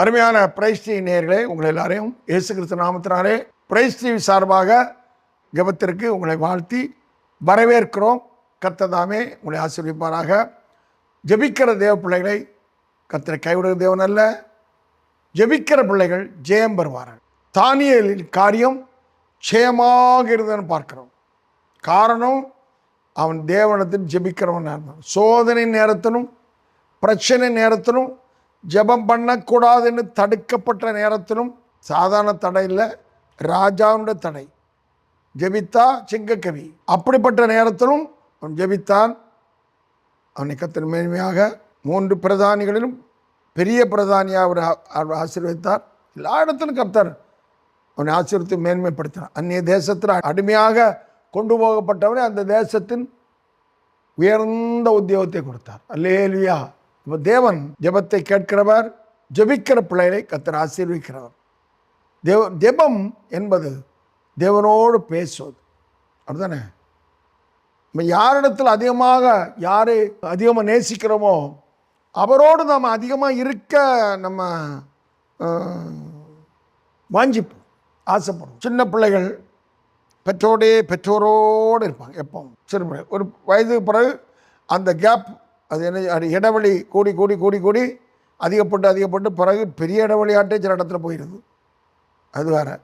அருமையான price TV நேயர்களே, உங்கள் எல்லாரையும் இயேசு கிறிஸ்து நாமத்தினாலே பிரைஸ் டிவி சார்பாக ஜெபத்திற்கு உங்களை வாழ்த்தி வரவேற்கிறோம். கர்த்தர் உங்களை ஆசீர்வதிப்பாராக. ஜெபிக்கிற தேவ பிள்ளைகளை கர்த்தரை கைவிடுகிற தேவன் அல்ல. ஜெபிக்கிற பிள்ளைகள் ஜெயம் பெறுவார்கள். தானியேலின் காரியம் ஜெயமாக இருந்ததுன்னு பார்க்கிறோம். காரணம், அவன் தேவனிடத்தில் ஜெபிக்கிறவன் இருந்தான். சோதனை நேரத்திலும் பிரச்சனை நேரத்திலும் ஜெபம் பண்ணக்கூடாதுன்னு தடுக்கப்பட்ட நேரத்திலும், சாதாரண தடை இல்லை, ராஜாவுடைய தடை, ஜெபித்தா சிங்கக்கவி, அப்படிப்பட்ட நேரத்திலும் அவன் ஜெபித்தான். அவனை கர்த்தர் மேன்மையாக 3 பிரதானிகளிலும் பெரிய பிரதானியாக அவர் ஆசீர்வதித்தார். எல்லா இடத்திலும் கர்த்தர் அவனை ஆசீர்வதித்து மேன்மைப்படுத்தினார். அந்நிய தேசத்தில் அடிமையாக கொண்டு போகப்பட்டவனை அந்த தேசத்தின் உயர்ந்த உத்தியோகத்தை கொடுத்தார். அல்லேலூயா. இப்போ தேவன் ஜெபத்தை கேட்கிறவர், ஜெபிக்கிற பிள்ளைகளை கர்த்தர் ஆசீர்வதிக்கிறவர். ஜெபம் என்பது தேவனோடு பேசுவது, அப்படிதானே? நம்ம யாரிடத்தில் யாரை அதிகமாக நேசிக்கிறோமோ அவரோடு நாம் அதிகமாக இருக்க நம்ம வாஞ்சிப்போம், ஆசைப்படுவோம். சின்ன பிள்ளைகள் பெற்றோரோடு இருப்பாங்க எப்பவும். சிறு பிள்ளை ஒரு வயதுக்கு பிறகு அந்த கேப், அது என்ன, இடைவெளி கூடி கூடி கூடி கூடி அதிகப்பட்டு பிறகு பெரிய இடைவெளியாட்டே சில இடத்துல போயிடுது. அது வேறு.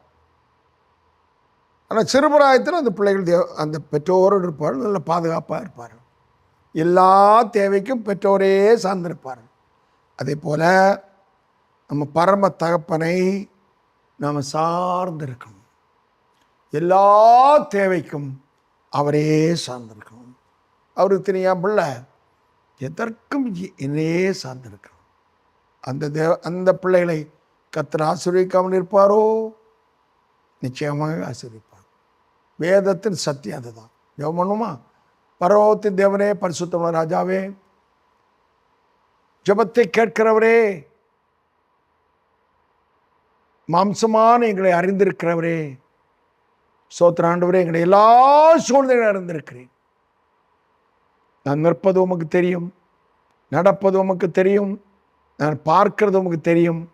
ஆனால் சிறுபிராயத்தில் அந்த பிள்ளைகள் அந்த பெற்றோரோடு இருப்பார்கள், நல்ல பாதுகாப்பாக இருப்பார்கள். எல்லா தேவைக்கும் பெற்றோரே சார்ந்திருப்பார்கள். அதே போல் நம்ம பரம தகப்பனை நாம் சார்ந்திருக்கணும். எல்லா தேவைக்கும் அவரே சார்ந்திருக்கணும். அவருக்கு தெரியாம பிள்ளை எதற்கும் என்னையே சார்ந்திருக்கணும். அந்த பிள்ளைகளை கர்த்தர் ஆசீர்வதிக்காமல் இருப்பாரோ? நிச்சயமாக ஆசீர்வதிப்பார். வேதத்தின் சத்தியம் அதுதான். ஜெபம் பண்ணுமா? பரலோகத்தின் தேவனே, பரிசுத்தமான ராஜாவே, ஜெபத்தை கேட்கிறவரே, மாம்சமான எங்களை அறிந்திருக்கிறவரே, ஸ்தோத்திரம் ஆண்டவரே, எங்களை எல்லா சூழ்நிலையும் அறிந்திருக்கிறேன். நான் நிற்பது உமக்கு தெரியும், நடப்பது உமக்கு தெரியும், நான் பார்க்கிறது உமக்கு தெரியும்,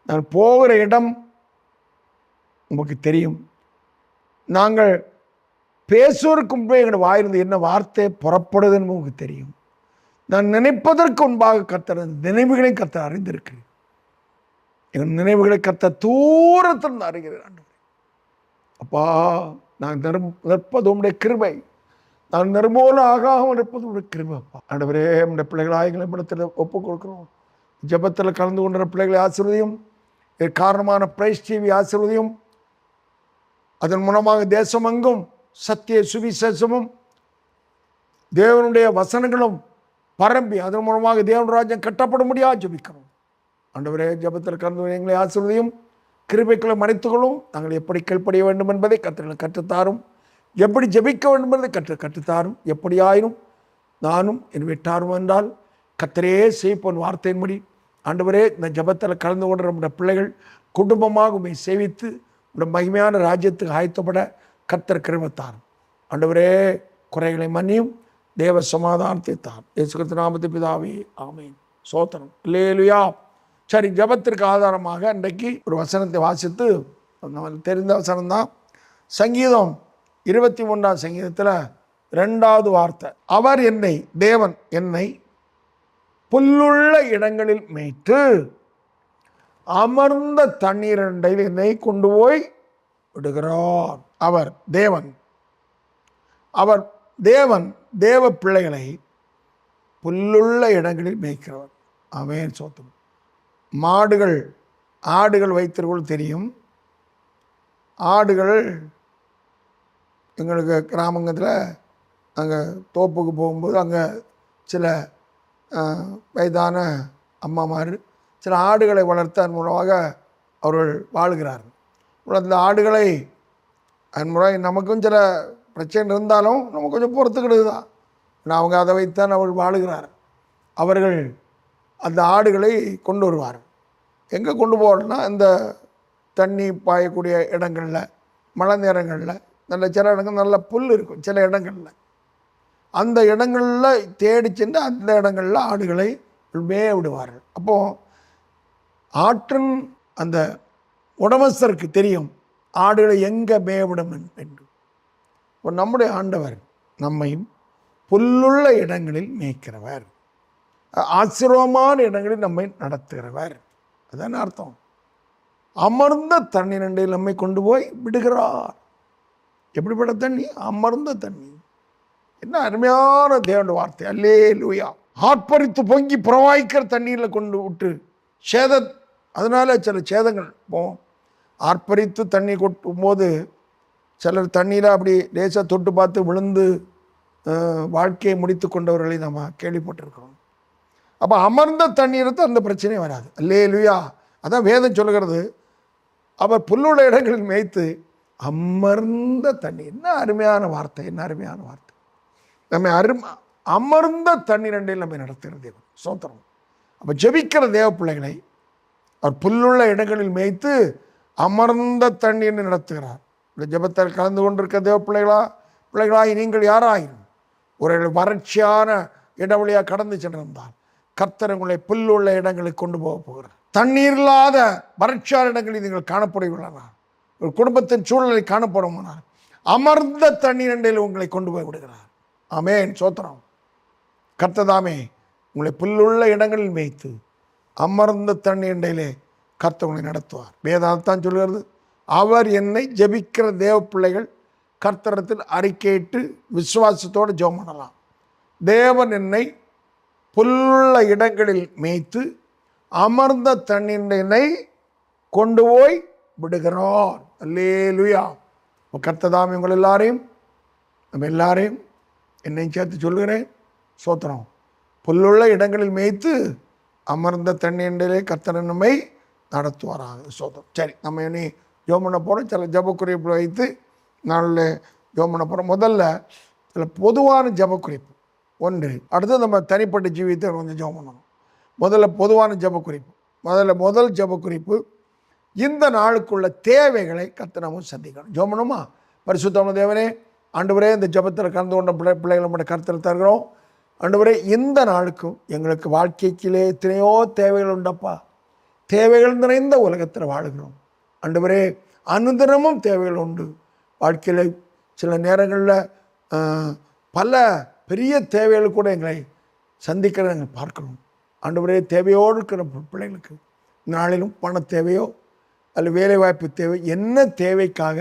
நான் போகிற இடம் உமக்கு தெரியும். நாங்கள் பேசுவதற்கு முன்பே எங்களோட வாயிலிருந்து என்ன வார்த்தை புறப்படுதுன்னு உமக்கு தெரியும். நான் நினைப்பதற்கு முன்பாக கர்த்தர் நினைவுகளை கர்த்தர் அறிந்திருக்கிறேன். எங்கள் நினைவுகளை கர்த்தர் தூரத்திலிருந்து அறிகிறேன். அப்பா, நான் நிற்பது உம்முடைய கிருபை, நான் நிர்மூல ஆகாமல் இருப்பது உடைய கிருபை. அப்பா ஆண்டவரே, நம்முடைய பிள்ளைகளாக எங்களை இடத்துல ஒப்புக் கொடுக்கிறோம். ஜெபத்தில் கலந்து கொண்ட பிள்ளைகளை ஆசீர்வதியும். இதற்கு காரணமான பிரைஸ் டிவி ஆசீர்வதியும். அதன் மூலமாக தேசமெங்கும் சத்திய சுவிசேஷமும் தேவனுடைய வசனங்களும் பரம்பி அதன் மூலமாக தேவன் ராஜ்யம் கட்டப்பட முடியாது ஜெபிக்கிறோம். ஆண்டவரே, ஜெபத்தில் கலந்து எங்களை ஆசீர்வதியும். கிருபைகளை மறைத்துக்கொள்ளும். நாங்கள் எப்படி கீழ்ப்படிய வேண்டும் என்பதை கர்த்தர் கற்றுத்தாரும். எப்படி ஜெபிக்க வேண்டும் என்பதை கற்றுத்தாரும். எப்படியாயினும் நானும் என் வீட்டாரும் என்றால் கர்த்தரே செய்ப்போன் வார்த்தையின்படி ஆண்டவரே, இந்த ஜெபத்தில் கலந்து கொண்ட நம்முடைய பிள்ளைகள் குடும்பமாக உண்மை சேவித்து உடைய மகிமையான ராஜ்யத்துக்கு ஆயத்தப்பட கர்த்தர் கிருபை தாரும். ஆண்டவரே, குறைகளை மன்னியும். தேவ சமாதானத்தை தாரும். இயேசு கிறிஸ்து நாமத்தில் பிதாவே, ஆமென். ஸ்தோத்திரம். அல்லேலூயா. சரி, ஜெபத்திற்கு ஆதாரமாக இன்றைக்கு ஒரு வசனத்தை வாசித்து, நமக்கு தெரிந்த வசனம்தான். சங்கீதம் 23ஆம் சங்கீதத்தில் 2வது வார்த்தை, அவர் தேவன் என்னை புல்லுள்ள இடங்களில் மேய்த்து அமர்ந்த தண்ணீர் அண்டையில் என்னை கொண்டு போய் விடுகிறார். அவர் தேவன் தேவ பிள்ளைகளை புல்லுள்ள இடங்களில் மேய்க்கிறவர். ஆமென். சோத்திரம். ஆடுகள் வைத்திருக்கோள் தெரியும். ஆடுகள் எங்களுக்கு கிராமத்தில் அங்கே தோப்புக்கு போகும்போது அங்கே சில வயதான அம்மாமார் சில ஆடுகளை வளர்த்ததன் மூலமாக அவர்கள் வாழுகிறார்கள். அந்த ஆடுகளை அதன் மூலம் நமக்கும் சில பிரச்சனை இருந்தாலும் நம்ம கொஞ்சம் பொறுத்துக்கிட்டு தான், அவங்க அதை வைத்தான் அவர்கள் வாழுகிறார். அவர்கள் அந்த ஆடுகளை கொண்டு வருவார். எங்கே கொண்டு போகிறோன்னா, இந்த தண்ணி பாயக்கூடிய இடங்களில், மழை நேரங்களில் சில இடங்கள் நல்ல புல் இருக்கும். சில இடங்களில் அந்த இடங்களில் தேடி சென்று அந்த இடங்களில் ஆடுகளை மேய விடுவார்கள். அப்போது ஆற்றின் அந்த உடமஸ்தருக்கு தெரியும் ஆடுகளை எங்கே மேவிடும் என்று. நம்முடைய ஆண்டவர் நம்மையும் புல்லுள்ள இடங்களில் மேய்க்கிறவர், ஆசீர்வாதமான இடங்களில் நம்மை நடத்துகிறவர். அதான் அர்த்தம். அமர்ந்த தண்ணீர் அண்டையில் நம்மை கொண்டு போய் விடுகிறார். எப்படிப்பட்ட தண்ணி? அமர்ந்த தண்ணி. என்ன அருமையான தேவனுடைய வார்த்தை. அல்லேலூயா. ஆர்ப்பரித்து பொங்கி பிரவாய்க்கிற தண்ணீரில் கொண்டு விட்டு அதனால சில சேதங்கள் போகும். ஆர்ப்பரித்து தண்ணி கொட்டும் போது சிலர் தண்ணீரை அப்படி லேசாக தொட்டு பார்த்து விழுந்து வாழ்க்கையை முடித்து கொண்டவர்களை நம்ம கேள்விப்பட்டிருக்கிறோம். அப்போ அமர்ந்த தண்ணீருக்கு அந்த பிரச்சனையே வராது. அல்லேலூயா. அதான் வேதம் சொல்லுகிறது, அவர் புல்லுள்ள இடங்களில் மேய்த்து அமர்ந்த தண்ணீர். என்ன அருமையான வார்த்தை, என்ன அருமையான வார்த்தை. நம்ம அமர்ந்த தண்ணீர் அண்டையில் நம்ம நடத்துகிற தேவன். சோத்திரம். அப்போ ஜெபிக்கிற தேவ பிள்ளைகளை அவர் புல்லுள்ள இடங்களில் மேய்த்து அமர்ந்த தண்ணீர் நடத்துகிறார். இந்த ஜெபத்தில் கலந்து கொண்டிருக்க தேவ பிள்ளைகளாகி நீங்கள் யாராயிரும் ஒரு வறட்சியான இடவழியாக கடந்து சென்றிருந்தால் கர்த்தர் உங்களை புல்லுள்ள இடங்களுக்கு கொண்டு போக போகிறார். தண்ணீர் இல்லாத வறட்சியான இடங்களில் நீங்கள் காணப்படுவீர்களானால், ஒரு குடும்பத்தின் சூழலை காணப்படுமானால் அமர்ந்த தண்ணீர் அண்டையில் உங்களை கொண்டு போய் விடுகிறார். ஆமென். சோத்திரம். கர்த்ததாமே உங்களை புல்லுள்ள இடங்களில் மேய்த்து அமர்ந்த தண்ணீர் அண்டையிலே கர்த்தர் உங்களை நடத்துவார். வேதாத்தான் சொல்கிறது, அவர் என்னை ஜெபிக்கிற தேவ பிள்ளைகள் கர்த்தரத்தில் அறிக்கையிட்டு விசுவாசத்தோடு ஜெபம் பண்ணலாம். தேவன் என்னை புல்லுள்ள இடங்களில் மேய்த்து அமர்ந்த தண்ணீரை கொண்டு போய் விடுகிறார். அல்லேலூயா. கர்த்ததாமே உங்கள் எல்லாரையும் நம்ம எல்லாரையும் என்னையும் சேர்த்து சொல்லுகிறேன். சோத்திரம். புல்லுள்ள இடங்களில் மேய்த்து அமர்ந்த தண்ணீரிலே கர்த்தர் நம்மை நடத்துவாராக. சோத்திரம். சரி, நம்ம இனி ஜெபம் பண்ண போகிறோம். சில ஜெப குறிப்பு வைத்து நாளில் ஜெபம் பண்ண போகிறோம். முதல்ல சில பொதுவான ஜெப குறிப்பு ஒன்று. அடுத்து நம்ம தனிப்பட்ட ஜீவியத்தை கொஞ்சம் ஜெபம் பண்ணணும். முதல்ல பொதுவான ஜெப குறிப்பு. முதல் ஜெப குறிப்பு, இந்த நாளுக்குள்ள தேவைகளை கர்த்தர் நம்ம சந்திக்கணும். ஜெபம் பண்ணுமா? பரிசுத்தமான தேவனே, ஆண்டவரே, இந்த ஜெபத்தில் கலந்து கொண்ட பிள்ளைகளை நம்முடைய கருத்தில் தருகிறோம். ஆண்டவரே, இந்த நாளுக்கும் எங்களுக்கு வாழ்க்கைக்கிலே எத்தனையோ தேவைகள் உண்டப்பா. தேவைகள் நிறைந்த உலகத்தில் வாழுகிறோம். ஆண்டவரே, அனுதினமும் தேவைகள் உண்டு. வாழ்க்கையில் சில நேரங்களில் பல பெரிய தேவைகள் கூட எங்களை சந்திக்கிறத நாங்கள் பார்க்கணும். ஆண்டவரே, தேவையோடு இருக்கிற பிள்ளைகளுக்கு நாளிலும் பண தேவையோ அல்ல வேலைவாய்ப்பு தேவை, என்ன தேவைக்காக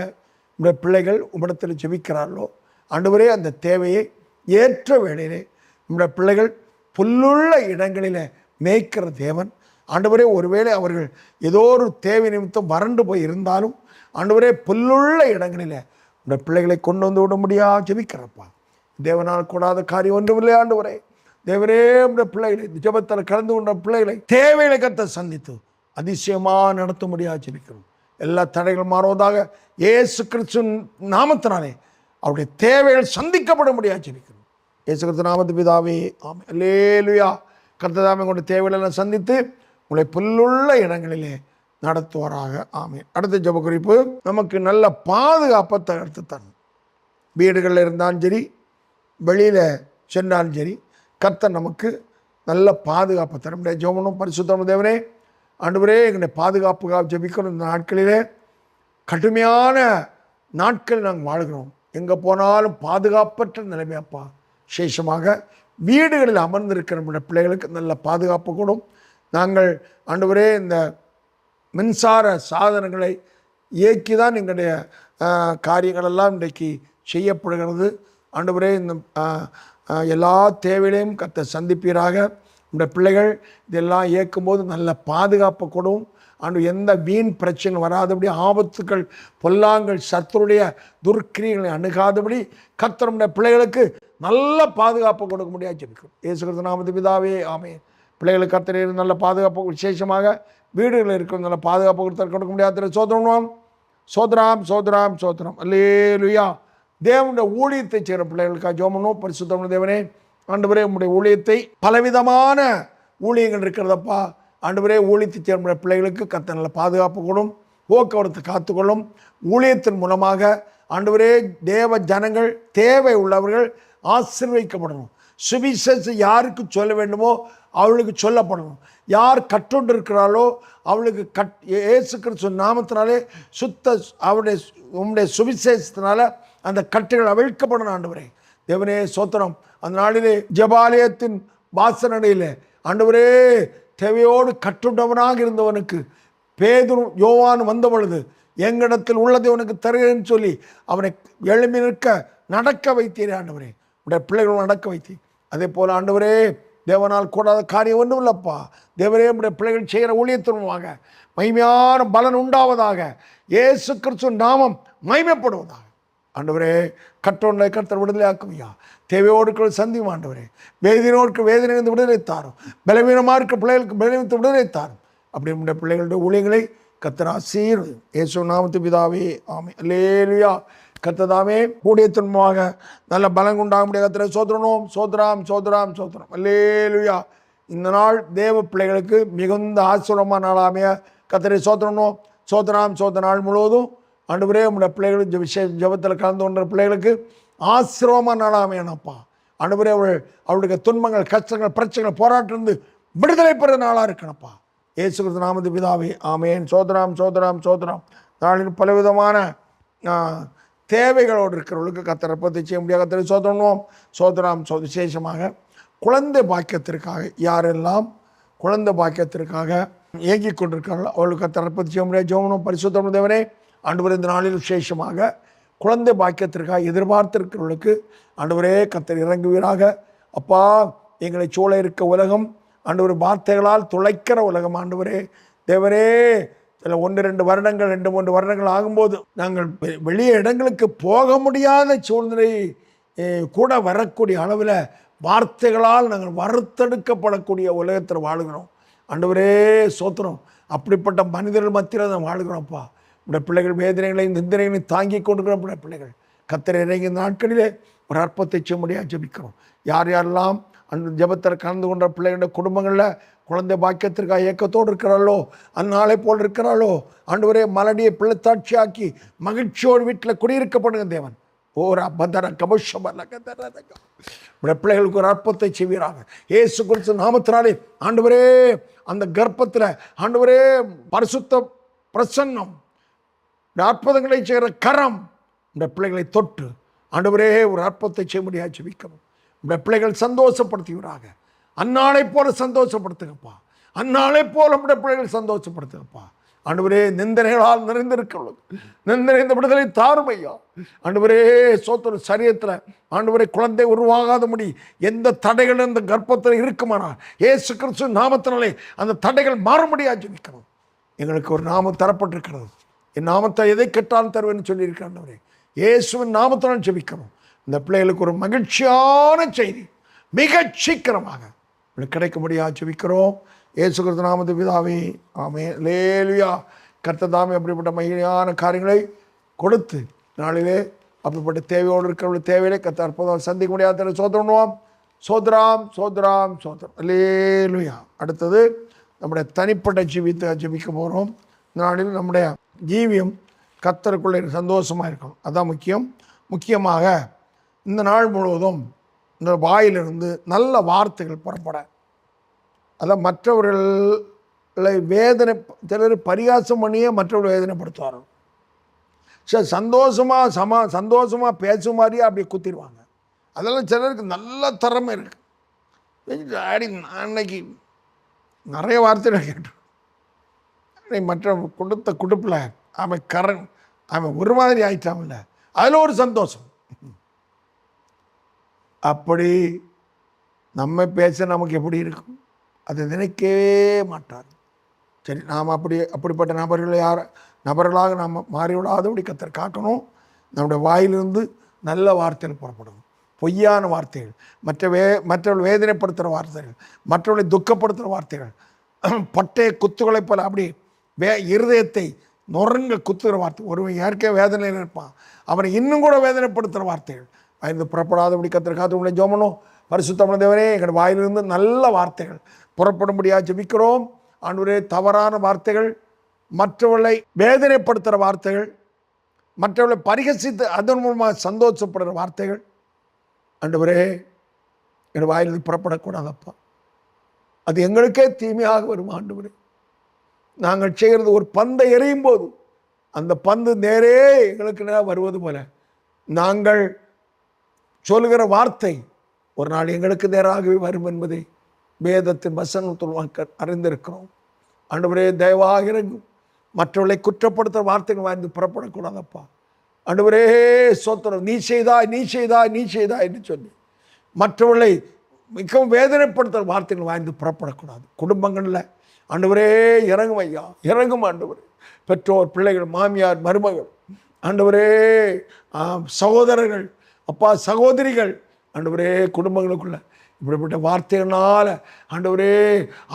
இந்த பிள்ளைகள் உம்மிடத்தில் ஜெபிக்கிறார்களோ ஆண்டவரே, அந்த தேவையை ஏற்ற வேளையிலே நம்முடைய பிள்ளைகள் புல்லுள்ள இடங்களில் மேய்க்கிற தேவன். ஆண்டவரே, ஒருவேளை அவர்கள் ஏதோ ஒரு தேவை நிமித்தம் வறண்டு போய் இருந்தாலும் ஆண்டவரே, புல்லுள்ள இடங்களில் இந்த பிள்ளைகளை கொண்டு வந்து விட முடியாது ஜெபிக்கிறப்பா. தேவனால் கூடாத காரியம் ஒன்றுமில்லை. ஆண்டவரே, தேவரே, இந்த பிள்ளைகளை ஜெபத்தில் கலந்து கொண்ட பிள்ளைகளை தேவைகளை கர்த்தர் சந்தித்து அதிசயமாக நடத்த முடியாது ஜெபிக்கிறோம். எல்லா தடைகளும் மாறுவதாக இயேசு கிறிஸ்துவின் நாமத்தினாலே அவருடைய தேவைகள் சந்திக்கப்பட முடியாது ஜெபிக்கிறோம். இயேசு கிறிஸ்து நாமத்து பிதாவே, ஆமென். அல்லேலூயா. கர்த்ததாமே கொண்ட தேவைகளெல்லாம் சந்தித்து உங்களை புல்லுள்ள இடங்களிலே நடத்துவாராக. ஆமென். அடுத்த ஜெப குறிப்பு, நமக்கு நல்ல பாதுகாப்பை தடுத்து தரணும். வீடுகளில் இருந்தாலும் சரி, வெளியில் சென்றாலும் சரி, கர்த்தர் நமக்கு நல்ல பாதுகாப்பை தர முடியாது. ஜெபம் பரிசுத்தமான தேவனே, ஆண்டவரே, எங்களுடைய பாதுகாப்புக்காக ஜெபிக்கிறோம். இந்த நாட்களிலே கடுமையான நாட்கள் நாங்கள் வாழ்கிறோம். எங்கே போனாலும் பாதுகாப்பற்ற நிலைமையாப்பா. விசேஷமாக வீடுகளில் அமர்ந்திருக்கிற நம்முடைய பிள்ளைகளுக்கு நல்ல பாதுகாப்பு கூடும். நாங்கள் ஆண்டவரே, இந்த மின்சார சாதனங்களை இயக்கி தான் எங்களுடைய காரியங்களெல்லாம் இன்றைக்கு செய்யப்படுகிறது. ஆண்டவரே, இந்த எல்லா தேவைகளையும் கர்த்தர் சந்திப்பீராக. இந்த பிள்ளைகள் இதெல்லாம் இயக்கும்போது நல்ல பாதுகாப்பு கொடுக்கும். ஆண்டு எந்த வீண் பிரச்சனை வராதபடி, ஆபத்துக்கள் பொல்லாங்கள் சத்துருடைய துர்க்கிரியங்களை அணுகாதபடி கர்த்தருடைய பிள்ளைகளுக்கு நல்ல பாதுகாப்பு கொடுக்க முடியாது ஜெபிக்கிறோம். இயேசு கிறிஸ்து நாமத்து பிதாவே, ஆமென். பிள்ளைகளுக்கு கர்த்தர் நல்ல பாதுகாப்பு, விசேஷமாக வீடுகளில் இருக்கிற நல்ல பாதுகாப்பு கொடுக்க முடியாது. சோதரம் சோதராம் சோதராம் சோதரம். அல்லேலூயா. தேவனுடைய ஊழியத்தை செய்கிற பிள்ளைகளுக்காக ஜெபம் பரிசுத்தமான தேவனே, ஆண்டவரே, உம்முடைய ஊழியத்தை பலவிதமான ஊழியங்கள் இருக்கிறதப்பா. ஆண்டவரே, ஊழியத்தை சேர்ந்த பிள்ளைகளுக்கு கர்த்தர் நல்ல பாதுகாப்பு கொடும், போக்குவரத்து காத்துக்கொள்ளும். ஊழியத்தின் மூலமாக ஆண்டவரே, தேவ ஜனங்கள் தேவை உள்ளவர்கள் ஆசீர்வதிக்கப்படணும். சுவிசேஷம் யாருக்கு சொல்ல வேண்டுமோ அவளுக்கு சொல்லப்படணும். யார் கற்றுண்டு இருக்கிறாளோ அவளுக்கு இயேசு கிறிஸ்து நாமத்தினாலே அவருடைய உம்முடைய சுவிசேஷத்தினால அந்த கட்டுகள் அவிழ்க்கப்படணும். ஆண்டவரே தேவனே சோத்திரம். அந்த நாளிலே ஜெபாலயத்தின் வாசனடையில் ஆண்டவரே தேவையோடு கற்றுண்டவனாக இருந்தவனுக்கு பேதுரு யோவான் வந்த பொழுது எங்களிடத்தில் உள்ளதை உனக்கு தருகிறேன்னு சொல்லி அவனை எழுப்பி நிற்க நடக்க வைத்தீரே ஆண்டவரே. உடைய பிள்ளைகளும் நடக்க வைத்தீர். அதே போல் ஆண்டவரே தேவனால் கூடாத காரியம் ஒன்றும் இல்லைப்பா. தேவரே உடைய பிள்ளைகள் செய்கிற ஊழியத்தினுமாக மகிமையான பலன் உண்டாவதாக. இயேசு கிறிஸ்து நாமம் மகிமைப்படுவதாக. ஆண்டவரே கற்றோன்னை கர்த்தர் விடுதலை ஆக்குவியா. தேவையோடு சந்தியும் ஆண்டவரே. வேதனையோருக்கு வேதனையிலிருந்து விடுதலை தாரும். பலவீனமாக இருக்க பிள்ளைகளுக்கு பலவீனத்தை விடுதலை தாரும். அப்படி நம்முடைய பிள்ளைகளுடைய ஊழியங்களை கர்த்தர் ஆசீர்வதியும். இயேசு நாமத்து பிதாவே ஆமென். அல்லேலூயா. கர்த்ததாமே ஊழியத்தின்பாக நல்ல பலன் உண்டாக முடியாது. கர்த்தரை சோதரணும். சோதராம் சோதராம் சோதரம். அல்லேலூயா. இந்த நாள் தேவ பிள்ளைகளுக்கு மிகுந்த ஆசீர்வாதமான நாளாமைய கர்த்தரை சோதரணும். சோதராம் சோதர நாள் முழுவதும் ஆண்டவரே உங்களுடைய பிள்ளைகளுக்கு விசேஷ ஜெபத்தில் கலந்து கொண்ட பிள்ளைகளுக்கு ஆசீர்வாதமான நாளாமையானப்பா. ஆண்டவரே அவளுடைய துன்பங்கள் கஷ்டங்கள் பிரச்சனைகள் போராட்டிலிருந்து விடுதலை பெற நாளாக இருக்கணும்ப்பா. இயேசு கிறிஸ்து நாமத்து பிதாவே ஆமென். சோதராம் சோதராம் சோதராம். நாளில் பலவிதமான தேவைகளோடு இருக்கிறவர்களுக்கு கர்த்தர் அற்புதத்தை செய்ய முடியாது. கர்த்தரை சோதரணும். சோதராம் விசேஷமாக குழந்தை பாக்கியத்திற்காக யாரெல்லாம் குழந்தை பாக்கியத்திற்காக இயங்கி கொண்டிருக்கிறார்களோ அவர்களுக்கு கர்த்தர் அற்புதத்தை செய்ய முடியாது. ஜெபம் பரிசுத்த தேவனே ஆண்டவர் இந்த நாளில் விசேஷமாக குழந்தை பாக்கியத்திற்காக எதிர்பார்த்திருக்கிறவர்களுக்கு ஆண்டவரே கர்த்தர் இறங்குவீராக. அப்பா எங்களை சூழ இருக்க உலகம் ஆண்டவர் வார்த்தைகளால் துளைக்கிற உலகம். ஆண்டவரே தேவரே சில 1-2 வருடங்கள் 2-3 வருடங்கள் ஆகும்போது நாங்கள் வெளியே இடங்களுக்கு போக முடியாத சூழ்நிலை கூட வரக்கூடிய அளவில் வார்த்தைகளால் நாங்கள் வறுத்தெடுக்கப்படக்கூடிய உலகத்தில் வாழுகிறோம். ஆண்டவரே சோத்திரம். அப்படிப்பட்ட மனிதர்கள் மத்தியில் தான் வாழுகிறோம்ப்பா. நம்முடைய பிள்ளைகள் வேதனைகளையும் நிந்தனைகளையும் தாங்கி கொண்டிருக்கிற நம்முடைய பிள்ளைகள் கர்த்தர் இறங்கிய நாட்களிலே ஒரு அற்பத்தை செய்ய முடியாது ஜெபிக்கிறோம். யார் யாரெல்லாம் அந்த ஜெபத்தில் கலந்து கொண்ட பிள்ளைகளுடைய குடும்பங்களில் குழந்தை பாக்கியத்திற்காக ஏக்கத்தோடு இருக்கிறாளோ அந்நாளை போல் இருக்கிறாளோ ஆண்டவரே மலடியை பிள்ளைத்தாட்சியாக்கி மகிழ்ச்சியோடு வீட்டில் குடியிருக்கப்படுங்க தேவன். ஓர் பதர நம்முடைய பிள்ளைகளுக்கு ஒரு அற்பத்தை செய்வீராக. இயேசு கிறிஸ்து நாமத்தினாலே ஆண்டவரே அந்த கர்ப்பத்தில் ஆண்டவரே பரிசுத்த பிரசன்னம் அற்புதங்களை செய்கிற கரம் இந்த பிள்ளைகளை தொட்டு ஆண்டவரே ஒரு அற்பத்தை செய்ய முடியாது ஜெபிக்கணும். இந்த பிள்ளைகள் சந்தோஷப்படுத்துவீராக. அந்நாளை போல சந்தோஷப்படுத்துங்கப்பா. அந்நாளை போல நம்முடைய பிள்ளைகள் சந்தோஷப்படுத்துங்கப்பா. ஆண்டவரே நிந்தனைகளால் நிறைந்த விடுதலை தாரும் ஐயா. ஆண்டவரே சோத்திர சரீரத்தில் ஆண்டவரே குழந்தை உருவாகாதபடி எந்த தடைகள் இந்த கர்ப்பத்தில் இருக்குமானால் இயேசு கிறிஸ்து நாமத்தினாலே அந்த தடைகள் மாறும்படியாக ஜெபிக்கணும். எங்களுக்கு ஒரு நாமம் தரப்பட்டிருக்கிறது. என் நாமத்தை எதை கேட்டாலும் தருவேன்னு சொல்லியிருக்காண்டவரே. இயேசுவின் நாமத்தினால் ஜெபிக்கணும். இந்த பிள்ளைகளுக்கு ஒரு மகிழ்ச்சியான செய்தி மிக சீக்கிரமாக கிடைக்க முடியாது ஜெபிக்கிறோம். இயேசு கிறிஸ்து நாமத்து பிதாவே ஆமென். அல்லேலூயா. கர்த்தர் தாமே அப்படிப்பட்ட மகிழ்ச்சியான காரியங்களை கொடுத்து நாளிலே அப்படிப்பட்ட தேவையோடு இருக்கிறவர்கள் தேவையிலே கர்த்தர் அற்புதம் சந்திக்க முடியாத சோதரணுவோம். சோதராம் சோதராம் சோதரம். அல்லேலூயா. அடுத்தது நம்முடைய தனிப்பட்ட ஜீவியத்தை ஜெபிக்க போகிறோம். நாளில் நம்முடைய ஜீவியம் கர்த்தருக்குள்ளே சந்தோஷமாக இருக்கணும். அதுதான் முக்கியமாக இந்த நாள் முழுவதும் இந்த வாயிலிருந்து நல்ல வார்த்தைகள் புறப்பட, அதான் மற்றவர்களை சிலர் பரிகாசம் பண்ணியே மற்றவர்கள் வேதனைப்படுத்துவார்கள். சரி சந்தோஷமாக பேசும் மாதிரியே அப்படியே குத்திடுவாங்க. அதெல்லாம் சிலருக்கு நல்ல திறமை இருக்குது. அன்னைக்கு நிறைய வார்த்தைகள் கேட்டோம். மற்ற கொடுத்த குடுப்பில் அவன் ஒரு மாதிரி ஆயிட்டான்ல, அதில் ஒரு சந்தோஷம். அப்படி நம்ம பேச நமக்கு எப்படி இருக்கும்? அதை நினைக்கவே மாட்டார். சரி, நாம் அப்படிப்பட்ட நபர்களாக நாம் மாறிவிடாதபடி கர்த்தர் காக்கணும். நம்முடைய வாயிலிருந்து நல்ல வார்த்தைகள் புறப்படும். பொய்யான வார்த்தைகள், மற்றவர்கள் வேதனைப்படுத்துகிற வார்த்தைகள், மற்றவர்களை துக்கப்படுத்துகிற வார்த்தைகள், பட்டை குத்துகளை போல அப்படி இருதயத்தை நொறுங்க குத்துகிற வார்த்தை. ஒருவன் ஏற்கனவே வேதனையில் இருப்பான், அவனை இன்னும் கூட வேதனைப்படுத்துகிற வார்த்தைகள் வாயிலிருந்து புறப்படாதபடி கர்த்தர் காத்து உங்களை ஜெபணும். பரிசுத்தமான தேவனே, எங்கள் வாயிலிருந்து நல்ல வார்த்தைகள் புறப்படும்படியாக ஜெபிக்கிறோம். ஆண்டவரே, தவறான வார்த்தைகள், மற்றவர்களை வேதனைப்படுத்துகிற வார்த்தைகள், மற்றவர்களை பரிகசித்து அதன் மூலமாக சந்தோஷப்படுகிற வார்த்தைகள் ஆண்டவரே எங்கள் வாயிலிருந்து புறப்படக்கூடாதப்பா. அது எங்களுக்கே தீமையாக வரும் ஆண்டவரே. நாங்கள் செய்கிறது ஒரு பந்தை எறியும் போது அந்த பந்து நேரே எங்களுக்கு வருவது போல நாங்கள் சொல்லுகிற வார்த்தை ஒரு நாள் எங்களுக்கு நேராகவே வரும் என்பதை வேதத்தின் வசனத்தில் அறிந்திருக்கிறோம். ஆண்டவரே, தயவாக இறங்கும். மற்றவர்களை குற்றப்படுத்துகிற வார்த்தைகள் வாய்ந்து புறப்படக்கூடாதப்பா. ஆண்டவரே ஸ்தோத்திரம். நீ செய்தாய், நீ செய்தாய், நீ செய்தாய் என்று சொல்லி மற்றவர்களை மிகவும் வேதனைப்படுத்துகிற வார்த்தைகள் வாய்ந்து புறப்படக்கூடாது. குடும்பங்களில் ஆண்டவரே இறங்கும் ஐயா, இறங்கும் ஆண்டவரே. பெற்றோர், பிள்ளைகள், மாமியார், மருமகள், ஆண்டவரே சகோதரர்கள், அப்பா சகோதரிகள், ஆண்டவரே குடும்பங்களுக்குள்ள இப்படிப்பட்ட வார்த்தைகளால் ஆண்டவரே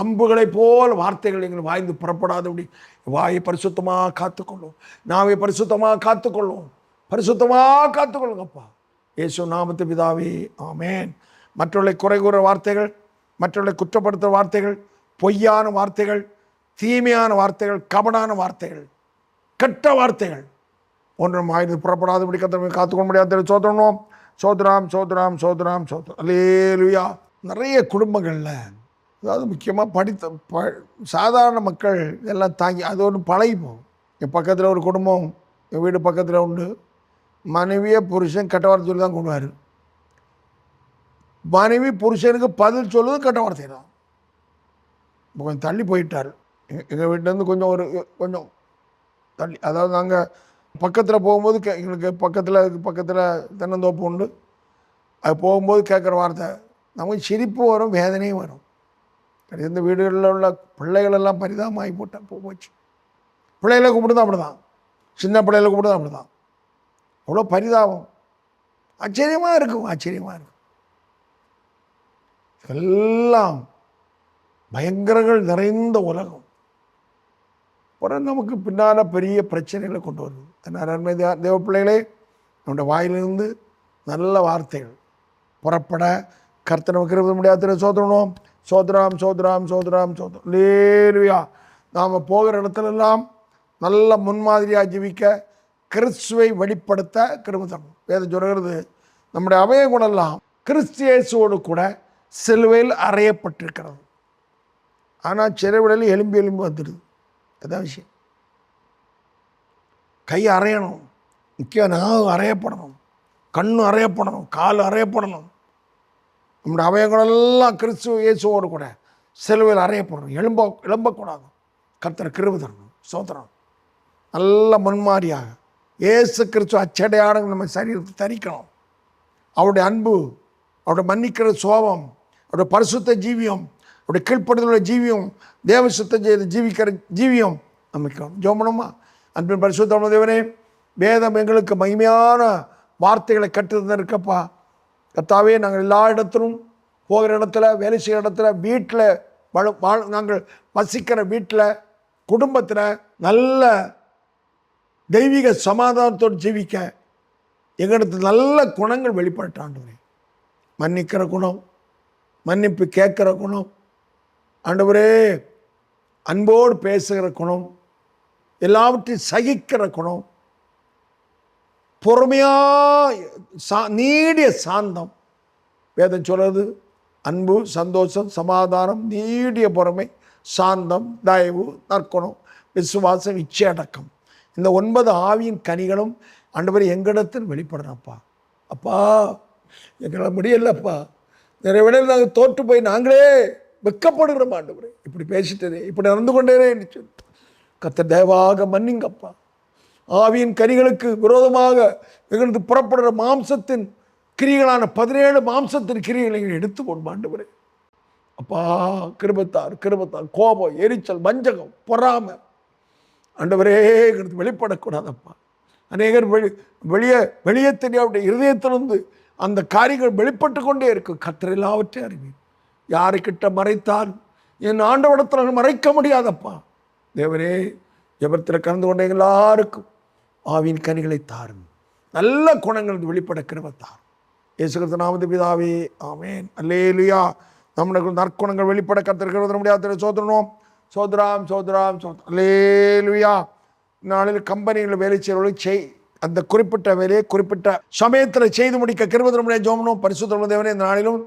அம்புகளை போல் வார்த்தைகள் எங்களை வாய்ந்து புறப்படாதபடி வாயை பரிசுத்தமாக காத்துக்கொள்ளும், நாவை பரிசுத்தமாக காத்துக்கொள்ளும், பரிசுத்தமாக காத்துக்கொள்ளுங்கப்பா. இயேசு நாமத்து பிதாவே, ஆமேன். மற்றவர்களை குறை கூற வார்த்தைகள், மற்றவர்களை குற்றப்படுத்துகிற வார்த்தைகள், பொய்யான வார்த்தைகள், தீமையான வார்த்தைகள், கபடான வார்த்தைகள், கெட்ட வார்த்தைகள் ஒன்றும் வாய்ந்து புறப்படாதபடி கர்த்தரை காத்துக்கொள்ள முடியாது. சோதரணும். சோதராம் சோதராம் சோதராம் சோதரம். அல்லேலூயா. நிறைய குடும்பங்களில், அதாவது முக்கியமாக சாதாரண மக்கள் எல்லாம் தாங்கி அது ஒன்று பழகிப்போம். என் பக்கத்தில் ஒரு குடும்பம், என் வீடு பக்கத்தில் உண்டு. மனைவியை புருஷன் கெட்ட வார்த்தை சொல்லி தான் கொண்டுவார். மனைவி புருஷனுக்கு பதில் சொல்லுவது கெட்ட வார்த்தை தான். இப்போ கொஞ்சம் தள்ளி போயிட்டார். எங்கள் வீட்டிலேருந்து கொஞ்சம் தள்ளி, அதாவது நாங்கள் பக்கத்தில் போகும்போது எங்களுக்கு பக்கத்தில் தென்னந்தோப்பு உண்டு. அது போகும்போது கேட்குற வார்த்தை நமக்கு சிரிப்பு வரும், வேதனையும் வரும். இந்த வீடுகளில் உள்ள பிள்ளைகளெல்லாம் பரிதாபமாகி போச்சு. பிள்ளைகளை கூப்பிடுதான் அப்படி தான், சின்ன பிள்ளைகளை கூப்பிடுதான் அப்படி தான். அவ்வளோ பரிதாபம். ஆச்சரியமாக இருக்கும், ஆச்சரியமாக இருக்கும். எல்லாம் பயங்கரங்கள் நிறைந்த உலகம். அப்புறம் நமக்கு பின்னால் பெரிய பிரச்சனைகளை கொண்டு வருது. நன்மை தேவ பிள்ளைகளே, நம்முடைய வாயிலிருந்து நல்ல வார்த்தைகள் புறப்பட கர்த்தர் நமக்கு இருக்க முடியாது. சோதரணும். சோதராம் சோதராம் சோதராம் சோதரம். அல்லேலூயா. நாம் போகிற இடத்துலெல்லாம் நல்ல முன்மாதிரியாக ஜீவிக்க, கிறிஸ்துவை வெளிப்படுத்த கிருபை தரணும். வேதம் சொல்கிறது, நம்முடைய அவயவங்களெல்லாம் கிறிஸ்து இயேசுவோடு கூட சிலுவையில் அறையப்பட்டிருக்கிறது. ஆனால் சிறைவிடலில் எலும்பி வந்துடுது. அதான் விஷயம். கை அறையணும், முக்கியம் நாவு அறையப்படணும், கண்ணு அறையப்படணும், கால் அறையப்படணும். நம்முடைய அவயங்களெல்லாம் கிறிஸ்துவ இயேசுவோடு கூட சிலுவையில் அறையப்படணும். எழும்பக்கூடாது. கர்த்தர் கிருபை தரணும். ஸ்தோத்திரம். நல்ல முன்மாதிரியாக இயேசு கிறிஸ்துவ அச்சடையாளங்கள் நம்ம சரீரத்தை தரிக்கணும். அவருடைய அன்பு, அவருடைய மன்னிக்கிற சுபாவம், அவருடைய பரிசுத்த ஜீவியம், அவருடைய கீழ்ப்படுதலுடைய ஜீவியம், தேவ சுத்தம் செய்து ஜீவிக்கிற ஜீவியம் நமக்கு ஜோமனமா. அன்பின் பரிசுத்த தேவனே, வேதம் எங்களுக்கு மகிமையான வார்த்தைகளை கற்றுத்தந்திருக்கப்பா. கர்த்தாவே, நாங்கள் எல்லா இடத்திலும் போகிற இடத்துல, வேலை செய்கிற இடத்துல, வீட்டில் நாங்கள் வசிக்கிற வீட்டில், குடும்பத்தில் நல்ல தெய்வீக சமாதானத்தோடு ஜீவிக்க எங்களுக்கு நல்ல குணங்கள் வெளிப்பட்டாண்டவரே. மன்னிக்கிற குணம், மன்னிப்பு கேட்குற குணம், ஆண்டவரே அன்போடு பேசுகிற குணம், எல்லாவற்றையும் சகிக்கிற குணம், பொறுமையாக நீடிய சாந்தம். வேதம் சொல்றது அன்பு, சந்தோஷம், சமாதானம், நீடிய பொறுமை, சாந்தம், தயவு, நற்குணம், விசுவாசம், இச்சையடக்கம். இந்த 9 ஆவியின் கனிகளும் ஆண்டவரே எங்களிடத்தில் வெளிப்படுறப்பா. அப்பா, எங்களால் முடியலப்பா. நிறைய விடையில் நாங்கள் தோற்று போய் நாங்களே வெக்கப்படுகிறோம். ஆண்டவரே, இப்படி பேசிட்டதே, இப்படி நடந்து கொண்டேனே என்று சொல்லி கர்த்தர் தயவாக மன்னிங்கப்பா. ஆவியின் கனிகளுக்கு விரோதமாக எங்களுக்கு புறப்படுற மாம்சத்தின் கிரிகளான 17 மாம்சத்தின் கிரிகளை எடுத்து போடும் ஆண்டவரே. அப்பா, கிருபத்தார் கோபம், எரிச்சல், வஞ்சகம், பொறாமை ஆண்டவரே எங்களுக்கு வெளிப்படக்கூடாதப்பா. அநேகர் வெளியே தெரியாவுடைய இருதயத்திலிருந்து அந்த காரியங்கள் வெளிப்பட்டு கொண்டே இருக்கும். கர்த்தர் எல்லாவற்றையும் அறிவீர். யாருக்கிட்ட மறைத்தால் என் ஆண்டவரிடத்தில் மறைக்க முடியாதப்பா. தேவரே, ஜெபத்தில் கலந்து கொண்ட எல்லாருக்கும் ஆவியின் கனிகளை தாரும், நல்ல குணங்கள் வெளிப்பட கிருபை தாரும். இயேசு கிறிஸ்து நாமத்தில் பிதாவே, ஆமென். அல்லேலூயா. நம்மளுக்கு நற்குணங்கள் வெளிப்பட கர்த்தர் கிருபை தர முடியாது. சோதரணும். சோதராம் சோதராம் சோதரம். அல்லேலூயா. நாளில் கம்பெனிகளில் வேலை செய்கிறவர்களுக்கு அந்த குறிப்பிட்ட வேலையை குறிப்பிட்ட சமயத்தில் செய்து முடிக்க கிருபை தர முடியாது. ஜோமனும் பரிசுத்த தேவனே, இந்த நாளிலும்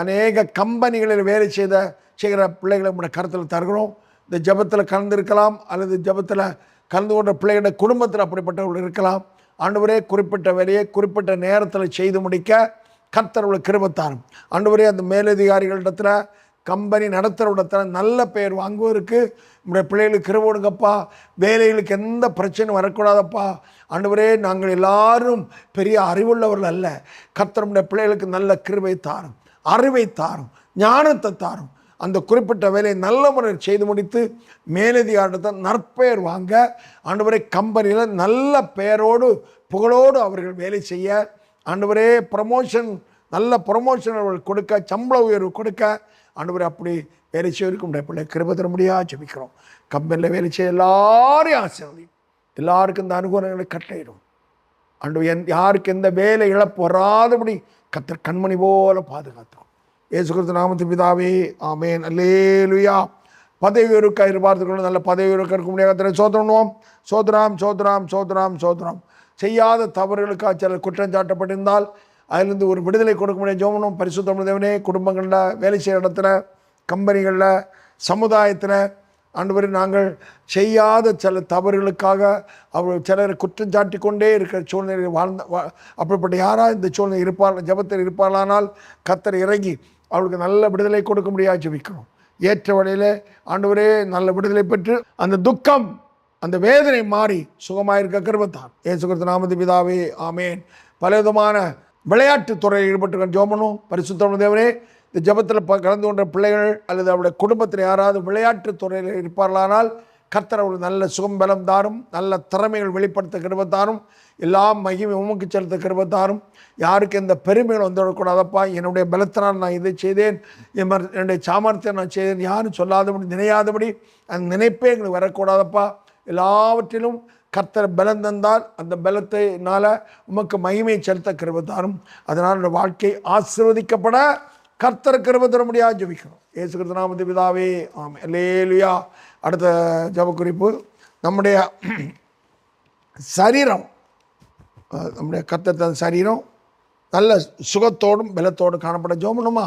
அநேக கம்பெனிகளில் வேலை செய்கிற பிள்ளைகளை நம்முடைய கருத்தில் தருகிறோம். இந்த ஜெபத்தில் கலந்திருக்கலாம், அல்லது ஜெபத்தில் கலந்து கொண்ட பிள்ளைகளோட குடும்பத்தில் அப்படிப்பட்டவர்கள் இருக்கலாம். ஆண்டவரே, குறிப்பிட்ட வேலையை குறிப்பிட்ட நேரத்தில் செய்து முடிக்க கர்த்தர் உள்ள கிருபை தாரும். ஆண்டவரே, அந்த மேலதிகாரிகளிடத்தில் கம்பெனி நடத்துகிறவிடத்தில் நல்ல பெயர் வாங்குவதற்கு நம்முடைய பிள்ளைகளுக்கு கிருபை கொடுங்கப்பா. வேலைகளுக்கு எந்த பிரச்சனையும் வரக்கூடாதப்பா. ஆண்டவரே, நாங்கள் எல்லாரும் பெரிய அறிவுள்ளவர்கள் அல்ல. கர்த்தர் நம்முடைய பிள்ளைகளுக்கு நல்ல கிருபை தாரும், அறிவை தாரும், ஞானத்தை தாரும். அந்த குறிப்பிட்ட வேலையை நல்ல முறையில் செய்து முடித்து மேலதிகாரத்தை நற்பெயர் வாங்க ஆண்டவரே, கம்பெனியில் நல்ல பெயரோடு புகழோடு அவர்கள் வேலை செய்ய ஆண்டவரே, நல்ல ப்ரமோஷன் அவர்கள் கொடுக்க, சம்பள உயர்வு கொடுக்க ஆண்டவரே, அப்படி வேலை செய்வதற்கு உடைய பிள்ளை கிருபை தர முடியாது ஜெபிக்கிறோம். கம்பெனியில் வேலை செய்ய எல்லாரையும் ஆசீர்வதியும், எல்லாருக்கும் இந்த அனுகூலங்களை கட்டளையிடும். ஆண்டவர் யாருக்கு எந்த வேலை இழப்பு வராதபடி கர்த்தர் கண்மணி போல பாதுகாத்தோம். இயேசு கிறிஸ்து நாமத்தின் பிதாவே, ஆமென். அல்லேலூயா. பதவி உயர்வுக்கு எதிர்பார்த்துக்கொண்டு நல்ல பதவி உயர்வுக்கு இருக்க முடியாது. சோதரணும், சோதராம் சோதராம் சோதராம் சோதராம். செய்யாத தவறுகளுக்காக சிலர் குற்றம் சாட்டப்பட்டிருந்தால் அதிலிருந்து ஒரு விடுதலை கொடுக்க முடியாது. ஜெபம் பரிசுத்த தேவனே, குடும்பங்களில், வேலை செய்கிற இடத்துல, கம்பெனிகளில், சமுதாயத்தில் ஆண்டவரே, நாங்கள் செய்யாத சில தவறுகளுக்காக அவர் சிலரை குற்றம் சாட்டி கொண்டே இருக்கிற சூழ்நிலையில் அப்படிப்பட்ட யாராக இந்த சூழ்நிலை ஜெபத்தில் இருப்பார்களானால் கர்த்தர் இறங்கி அவளுக்கு நல்ல விடுதலை கொடுக்க முடியாது ஜெபிக்கிறோம். ஏற்ற வழியில் ஆண்டவரே நல்ல விடுதலை பெற்று அந்த துக்கம், அந்த வேதனை மாறி சுகமாயிருக்க கிருபைத்தான். இயேசு கிறிஸ்து நாமத்தின் பிதாவே, ஆமென். பலவிதமான விளையாட்டு துறையில் ஈடுபட்டு ஜெபணும். பரிசுத்த தேவனே, இந்த ஜெபத்தில் கலந்து கொண்ட பிள்ளைகள் அல்லது அவருடைய குடும்பத்தில் யாராவது விளையாட்டு துறையில் இருப்பார்களானால் கர்த்தர் அவர்கள் நல்ல சுகம் பலம் தாரும், நல்ல திறமைகள் வெளிப்படுத்த கிருபை தாரும், எல்லாம் மகிமை உமக்கு செலுத்த கிருபை தாரும். யாருக்கு எந்த பெருமைகள் வந்துவிடக்கூடாதப்பா. என்னுடைய பலத்தினால் நான் இதை செய்தேன், என்னுடைய சாமர்த்தியம் நான் செய்தேன் யாரும் சொல்லாதபடி, நினையாதபடி அந்த நினைப்பே எங்களுக்கு வரக்கூடாதப்பா. எல்லாவற்றிலும் கர்த்தர் பலம் தந்தால் அந்த பலத்தினால உமக்கு மகிமையை செலுத்த கிருபை தாரும். அதனால் இந்த வாழ்க்கை ஆசீர்வதிக்கப்பட கர்த்தர் கிருபை தர முடியாது ஜெபிக்கிறோம். இயேசு கிறிஸ்து நாமத்தின் பிதாவே, ஆமென். அல்லேலூயா. அடுத்த ஜெப குறிப்பு, நம்முடைய சரீரம், நம்முடைய கர்த்தர் தந்த சரீரம் நல்ல சுகத்தோடும் பலத்தோடும் காணப்பட ஜெபணுமா?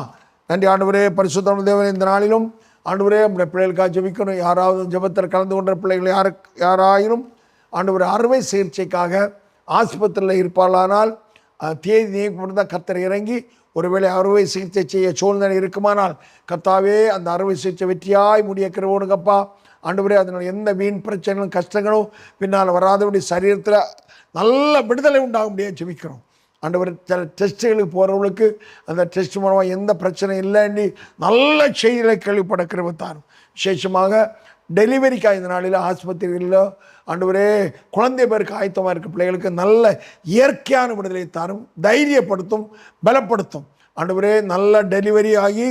நன்றி ஆண்டவரே. பரிசுத்த தேவனே, இந்த நாளிலும் ஆண்டவரே நம்முடைய பிள்ளைகளுக்காக ஜெபிக்கணும். யாராவது ஜெபத்தில் கலந்து கொண்ட பிள்ளைகள் யாராயினும் ஆண்டவரே அறுவை சிகிச்சைக்காக ஆஸ்பத்திரியில் இருப்பார்களானால் தேதி நீக்கப்பட்டு கர்த்தர் இறங்கி ஒருவேளை அறுவை சிகிச்சை செய்ய சூழ்நிலை இருக்குமானால் கர்த்தாவே அந்த அறுவை சிகிச்சை வெற்றியாய் முடிய கிருபைப்பா. ஆண்டவரே, அதனால் எந்த வீண் பிரச்சனைகளும் கஷ்டங்களும் பின்னால் வராதபடி சரீரத்தில் நல்ல விடுதலை உண்டாக முடியாது ஜெபிக்கிறோம். ஆண்டவர் சில டெஸ்ட்டுகளுக்கு போகிறவங்களுக்கு அந்த டெஸ்ட் மூலமாக எந்த பிரச்சனையும் இல்லைன்னு நல்ல செய்திகளை கேள்விப்பட கிருபைத்தாரும். விசேஷமாக டெலிவரிக்காக இந்த நாளில் ஆஸ்பத்திரிகளில் ஆண்டவரே குழந்தை பேருக்கு ஆயத்தமாக இருக்க பிள்ளைகளுக்கு நல்ல இயற்கையான விடுதலை தாரும், தைரியப்படுத்தும், பலப்படுத்தும். ஆண்டவரே, நல்ல டெலிவரி ஆகி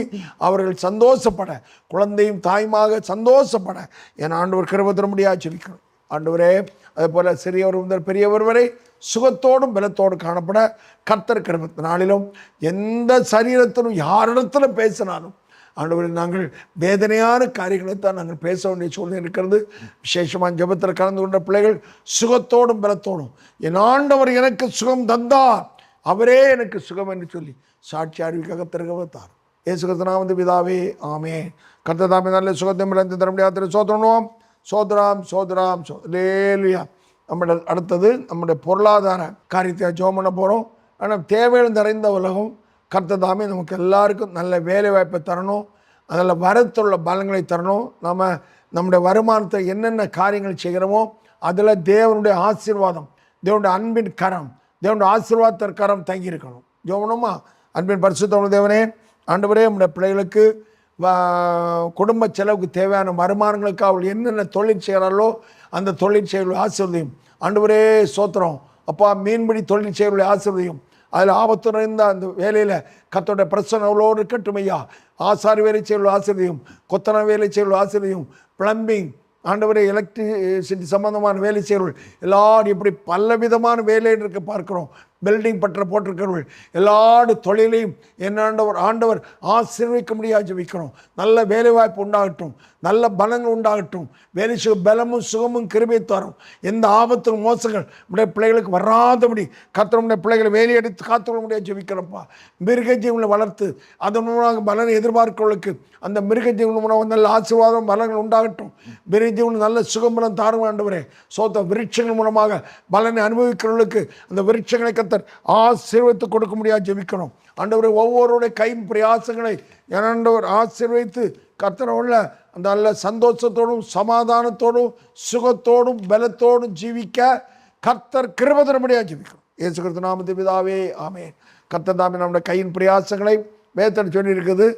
அவர்கள் சந்தோஷப்பட, குழந்தையும் தாயுமாக சந்தோஷப்பட என் ஆண்டவர் கிருபை தர முடியாது ஜெபிக்கணும். ஆண்டவரே, அதே போல் சிறியவர் முதல் பெரியவர் வரை சுகத்தோடும் பலத்தோடும் காணப்பட கர்த்தர் கிருபை. நாளிலும் எந்த சரீரத்திலும் யாரிடத்திலும் பேசினாலும் ஆண்டவரே, நாங்கள் வேதனையான காரியங்களை தான் நாங்கள் பேச வேண்டிய சூழ்நிலை இருக்கிறது. விசேஷமாக ஜெபத்தில் கலந்து கொண்ட பிள்ளைகள் சுகத்தோடும் பலத்தோடும் என் ஆண்டவர் எனக்கு சுகம் தந்தார், அவரே எனக்கு சுகம் என்று சொல்லி சாட்சி அறிவிக்காக திறகத்தார். இயேசு கிறிஸ்து நாமத்தின் பிதாவே, ஆமென். கர்த்தர் தாமே நல்ல சுகத்தை மிளந்து தர முடியாத சோதரணும். சோதராம் சோதராம் அல்லேலூயா. நம்மளோட அடுத்தது நம்முடைய பொருளாதார காரியத்தை ஜெபம் பண்ண போகிறோம். ஆனால் தேவைகள் நிறைந்த உலகம். கர்த்தர் தாமே நமக்கு எல்லாருக்கும் நல்ல வேலை வாய்ப்பை தரணும், அதில் வரத்துள்ள பலங்களை தரணும். நம்முடைய வருமானத்தை என்னென்ன காரியங்கள் செய்கிறோமோ அதில் தேவனுடைய ஆசீர்வாதம், தேவனுடைய அன்பின் கரம், தேவனுடைய ஆசீர்வாதத்தின் கரம் தங்கி இருக்கணும். ஜெபணுமா? அன்பின் பரிசுத்த தேவனே, ஆண்டவரே, நம்முடைய பிள்ளைகளுக்கு குடும்ப செலவுக்கு தேவையான வருமானங்களுக்கு அவள் என்னென்ன தொழில் செய்கிறாளோ அந்த தொழில் செயல்களை ஆசீர்வதியும். ஆண்டவரே சோத்திரம் அப்பா. மீன்பிடி தொழில் செயல்களை ஆசீர்வதியும். அதில் ஆபத்து நிறைந்த அந்த வேலையில் கர்த்தருடைய பிரச்சனை அவ்வளோடு இருக்கட்டும் ஐயா. ஆசாரி வேலை செயல்கள் ஆசீர்வதியும், கொத்தன வேலை செயல்கள் ஆசீர்வதியும், பிளம்பிங் ஆண்டவரே எலக்ட்ரிசிட்டி சம்பந்தமான வேலை செயல்கள் எல்லாரும் இப்படி பலவிதமான வேலை இருக்க பார்க்குறோம். பில்டிங் பற்ற போட்டிருக்கிறவர்கள் எல்லாரு தொழிலையும் ஆண்டவர் ஆசீர்வதிக்க முடியாது ஜெபிக்கிறோம். நல்ல வேலைவாய்ப்பு உண்டாகட்டும், நல்ல பலங்கள் உண்டாகட்டும், வேலை பலமும் சுகமும் கிருபை தரும். எந்த ஆபத்தும் மோசங்கள் நம்முடைய பிள்ளைகளுக்கு வராதபடி கர்த்தர் நம்முடைய பிள்ளைகளை வேலையடித்து காத்துக்கொள்ள முடியாது ஜெபிக்கிறோம்ப்பா. மிருக ஜீவனை வளர்த்து அதன் மூலமாக பலனை எதிர்பார்க்கிறவர்களுக்கு அந்த மிருக ஜீவன் மூலமாக நல்ல ஆசீர்வாதம் பலங்கள் உண்டாகட்டும். மிருக ஜீவன் நல்ல சுகம்பலம் தாரும் ஆண்டவரே. சோத்த விருட்சங்கள் மூலமாக பலனை அனுபவிக்கிறவர்களுக்கு அந்த விருட்சங்களை கர்த்தர் ஆசீர்வதித்து கொடுக்க முடியாது ஜெபிக்கணும். ஆண்டவரை ஒவ்வொருடைய கையின் பிரயாசங்களை ஆண்டவர் ஆசீர்வதித்து கர்த்தரோட அந்த நல்ல சந்தோஷத்தோடும் சமாதானத்தோடும் சுகத்தோடும் பலத்தோடும் ஜீவிக்க கர்த்தர் கிருபை தர முடியாது ஜெபிக்கணும். இயேசு கிறிஸ்து நாமத்தில் பிதாவே ஆமென். கர்த்தர் தாமே நம்முடைய கையின் பிரயாசங்களை வேதத்தில் சொல்லி இருக்குது.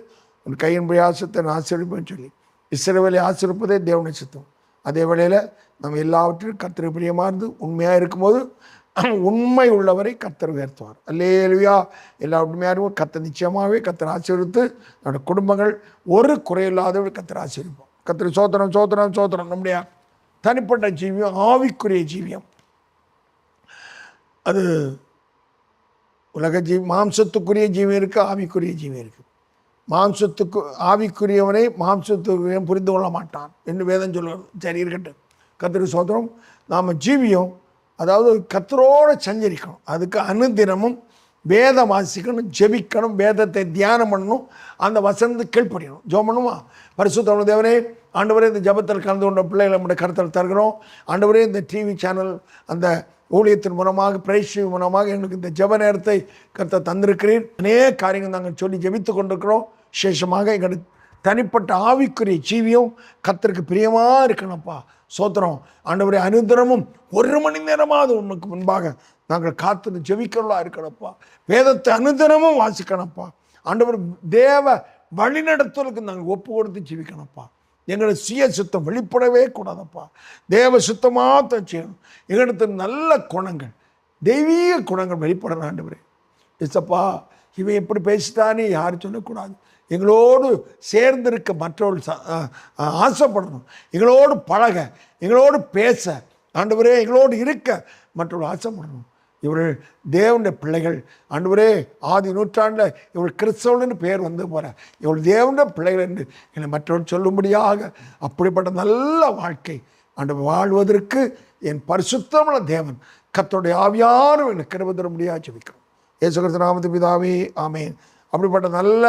உன் கையின் பிரயாசத்தை நான் ஆசீர்வதிப்பேன்னு சொல்லி இஸ்ரவேலை ஆசீர்வதிப்பதே தேவனுடைய சித்தம். அதே வேளையில் நம்ம எல்லாவற்றிலும் கர்த்தருக்கு பிரியமாக இருந்து உண்மையாக இருக்கும்போது உண்மை உள்ளவரை கர்த்தர் உயர்த்துவார். அல்லேலூயா. எல்லா உண்மையாக இருக்கும் கர்த்தர் நிச்சயமாகவே கர்த்தர் ஆசீர்வதித்து நம்முடைய குடும்பங்கள் ஒரு குறையில்லாதவரை கர்த்தர் ஆசீர்வதிப்போம். கர்த்தர் சோத்திரம் சோத்திரம் சோத்திரம். நம்முடைய தனிப்பட்ட ஜீவியம் ஆவிக்குரிய ஜீவியம், அது உலக மாம்சத்துக்குரிய ஜீவியம் இருக்குது, ஆவிக்குரிய ஜீவியம் இருக்குது. மாம்சத்துக்கு ஆவிக்குரியவனை மாம்சத்துக்குரிய புரிந்து கொள்ள மாட்டான் என்று வேதம் சொல்லுவது. சரி இருக்கட்டும். கர்த்தருக்கு சோத்திரம். நாம் ஜீவியம் அதாவது கர்த்தரோடு சஞ்சரிக்கணும். அதுக்கு அனுதினமும் வேதம் வாசிக்கணும், ஜெபிக்கணும், வேதத்தை தியானம் பண்ணணும், அந்த வசனத்தை கீழ்ப்படியணும், ஜெபம் பண்ணுமா. பரிசுத்த தேவனே, ஆண்டவரே இந்த ஜெபத்தில் கலந்து கொண்ட பிள்ளைகளை நம்முடைய கருத்தில் தருகிறோம். ஆண்டவரே இந்த டிவி சேனல் அந்த ஊழியத்தின் மூலமாக பிரேஷி மூலமாக எங்களுக்கு இந்த ஜெப நேரத்தை கர்த்தர் தந்திருக்கிறீர். அநேக காரியங்கள் நாங்கள் சொல்லி ஜெபித்து கொண்டிருக்கிறோம். விசேஷமாக எங்களுக்கு தனிப்பட்ட ஆவிக்குரிய ஜீவியம் கர்த்தருக்கு பிரியமாக இருக்கணும்ப்பா. சோத்திரம். ஆண்டவரே, அனுதினமும் 1 மணி நேரமாவது உனக்கு முன்பாக நாங்கள் காத்து ஜெபிக்கிறவர்களா இருக்கணும்ப்பா. வேதத்தை அனுதினமும் வாசிக்கணும்ப்பா. ஆண்டவர் தேவ வழிநடத்தலுக்கு நாங்கள் ஒப்பு கொடுத்து ஜெபிக்கணும்ப்பா. எங்களை சுய சுத்தம் வெளிப்படவே கூடாதப்பா. தேவ சுத்தமாக செய்யணும். எங்களுக்கு நல்ல குணங்கள், தெய்வீக குணங்கள் வெளிப்படணும். ஆண்டவரே எஸ்ஸப்பா, இவன் எப்படி பேசிட்டானே யாரும் சொல்லக்கூடாது. எங்களோடு சேர்ந்திருக்க மற்றவர்கள் ஆசைப்படணும். எங்களோடு பழக, எங்களோடு பேச, ஆண்டவரே எங்களோடு இருக்க மற்றவர்கள் ஆசைப்படணும். இவர்கள் தேவனுடைய பிள்ளைகள். ஆண்டவரே, ஆதி நூற்றாண்டில் இவள் கிறிஸ்தவன்னு பேர் வந்து போகிற இவள் தேவனுடைய பிள்ளைகள் என்று என்னை மற்றவர்கள் சொல்லும்படியாக அப்படிப்பட்ட நல்ல வாழ்க்கை ஆண்டவர் வாழ்வதற்கு என் பரிசுத்தமான தேவன் கர்த்தருடைய ஆவியாரும் என்னை கிருபை தர முடியாது ஜெபிக்கிறோம். இயேசு கிறிஸ்து நாமத்தில் பிதாவே ஆமென். அப்படிப்பட்ட நல்ல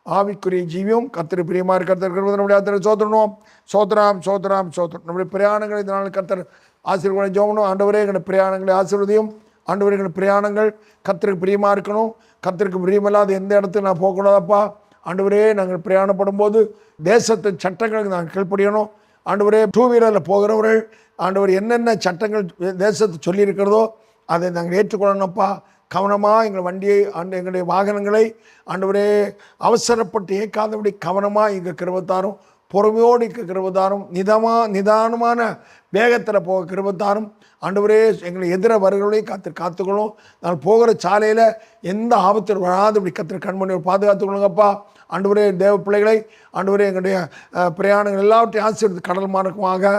ஆவிக்குரிய ஜீவியம் கர்த்தருக்கு பிரியமாக இருக்கிறது நம்முடைய சோதரணும். சோதராம் சோதராம் சோதரம். நம்முடைய பிரயாணங்களை இதனால் கர்த்தர் ஆசீர்வாதம் ஜெபணும். ஆண்டவரே, எங்களுடைய பிரயாணங்களை ஆசீர்வதியும். ஆண்டவரே, எங்களுடைய பிரயாணங்கள் கர்த்தருக்கு பிரியமாக இருக்கணும். கர்த்தருக்கு பிரியமில்லாத எந்த இடத்துக்கு நான் போகக்கூடாதப்பா. ஆண்டவரே, நாங்கள் பிரயாணப்படும் போது தேசத்தின் சட்டங்களுக்கு நாங்கள் கீழ்ப்படியணும். ஆண்டவரே, 2 வீலரில் போகிறவர்கள் ஆண்டவர் என்னென்ன சட்டங்கள் தேசத்தை சொல்லியிருக்கிறதோ அதை நாங்கள் ஏற்றுக்கொள்ளணும்ப்பா. கவனமாக எங்கள் வண்டியை எங்களுடைய வாகனங்களை ஆண்டவரே அவசரப்பட்டு இயக்காதபடி கவனமாக இங்கே கிருபத்தாரும், பொறுமையோடு இங்கே கிருபத்தாரும், நிதானமான வேகத்தில் போக கிருபத்தாரும். ஆண்டவரே, எங்களை எதிர வருகிறவர்களையும் காத்துக்கொள்ளும். நான் போகிற சாலையில் எந்த ஆபத்தில் வராதபடி கர்த்தர் கண்மணி பாதுகாத்துக்கொள்ளுங்கப்பா. ஆண்டவரே, தேவ பிள்ளைகளை ஆண்டவரே எங்களுடைய பிரயாணங்கள் எல்லாவற்றையும் ஆசீர்வதித்து கடல் மார்க்கமாக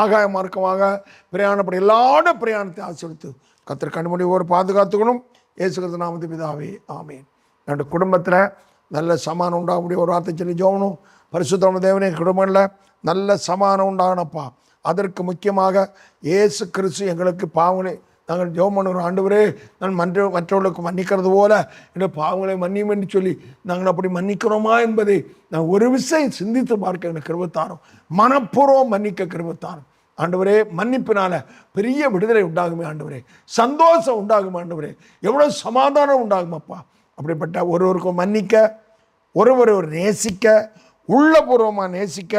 ஆகாய மார்க்கமாக பிரயாணப்பட எல்லாரோட பிரயாணத்தை ஆசீர்வதித்து கர்த்தர் கண்மணி ஒரு பாதுகாத்துக்கணும். இயேசு கிறிஸ்து நாமத்தில் பிதாவே ஆமென். என்னுடைய குடும்பத்தில் நல்ல சமானம் உண்டாக முடியும் ஒரு வார்த்தை சொல்லி ஜெபணும். பரிசுத்தமான தேவனே, குடும்பத்தில் நல்ல சமானம் உண்டாகணப்பா. அதற்கு முக்கியமாக இயேசு கிறிஸ்து எங்களுக்கு பாவங்களை நாங்கள் ஜெபம் பண்ணுகிறோம். ஆண்டவரே, நான் மற்றவர்களுக்கு மன்னிக்கிறது போல என்னுடைய பாவங்களை மன்னியும் என்று சொல்லி நாங்கள் அப்படி மன்னிக்கிறோமா என்பதை நான் ஒரு விஷயம் சிந்தித்து பார்க்க எனக்கு கிருபைத்தாரும். மனப்பூர்வம் மன்னிக்க கிருபைத்தாரும். ஆண்டவரே, மன்னிப்பினால பெரிய விடுதலை உண்டாகுமே ஆண்டவரே, சந்தோஷம் உண்டாகும் ஆண்டவரே, எவ்வளோ சமாதானம் உண்டாகுமப்பா. அப்படிப்பட்ட ஒருவருக்கும் மன்னிக்க, ஒருவர் நேசிக்க, உள்ளபூர்வமாக நேசிக்க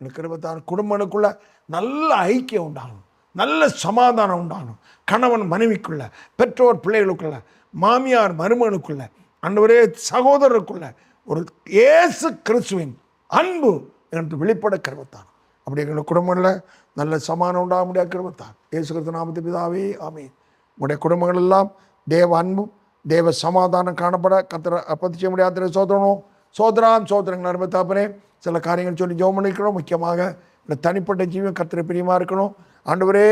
எனக்கு கிருபைத்தாரும். குடும்பங்களுக்குள்ள நல்ல ஐக்கியம் உண்டாகணும், நல்ல சமாதானம் உண்டாகணும். கணவன் மனைவிக்குள்ள, பெற்றோர் பிள்ளைகளுக்குள்ள, மாமியார் மருமகனுக்குள்ள, ஆண்டவரே சகோதரருக்குள்ள ஒரு இயேசு கிறிஸ்துவின் அன்பு எனக்கு வெளிப்பட கிருபைத்தாரும். அப்படி எங்கள் குடும்பங்களில் நல்ல சமாதானம் உண்டாக முடியாது கிருபைத்தார். இயேசு கிறிஸ்து நாமத்தில் பிதாவே ஆமென். உங்களுடைய குடும்பங்கள் எல்லாம் தேவ அன்பும் தேவ சமாதானம் காணப்பட கர்த்தர் அப்பத்தி செய்ய முடியாத சோதரணும். சோதராம் சோதரங்கள் அனுபவத்தாப்பனே, சில காரியங்கள் சொல்லி ஜெபம் பண்ணிக்கிறோம். முக்கியமாக இந்த தனிப்பட்ட ஜீவன் கர்த்தருக்கு பிரியமாக இருக்கணும். ஆண்டவரே,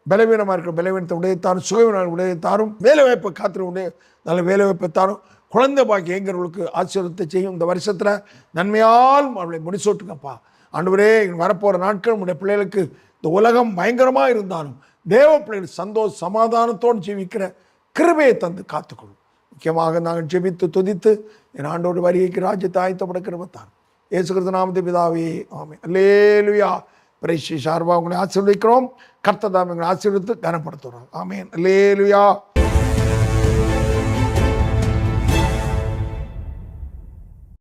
பலவீனமாக இருக்கிற பலவீனத்தை உடையத்தாரும், சுகவீனம் உடையத்தாரும், வேலை வாய்ப்பை காத்திர உடைய நல்ல வேலை வாய்ப்பை தாரும், குழந்தை பாக்கி எங்களுக்கு ஆசீர்வாதத்தை செய்யும். இந்த வருஷத்தில் நன்மையால் அவளை முடிசூட்டுங்கப்பா. ஆண்டவரே, வரப்போகிற நாட்கள் உடைய பிள்ளைகளுக்கு இந்த உலகம் பயங்கரமாக இருந்தாலும் தேவ பிள்ளைகள் சந்தோஷ சமாதானத்தோடு ஜீவிக்கிற கிருபையை தந்து காத்துக்கொள்ளும். முக்கியமாக நாங்கள் ஜெபித்து துதித்து என் ஆண்டோடு வருகைக்கு ராஜ்யத்தை ஆயத்தப்பட கிருபைத்தான். இயேசு கிறிஸ்து நாமத்தில் பிதாவே, ஆமென். அல்லேலூயா. பிரைஸ் சார்பாக உங்களை ஆசீர்வதிக்கிறோம். கர்த்தர் தாமே உங்களை ஆசீர்வதித்து கனப்படுத்துகிறோம். ஆமென். அல்லேலூயா.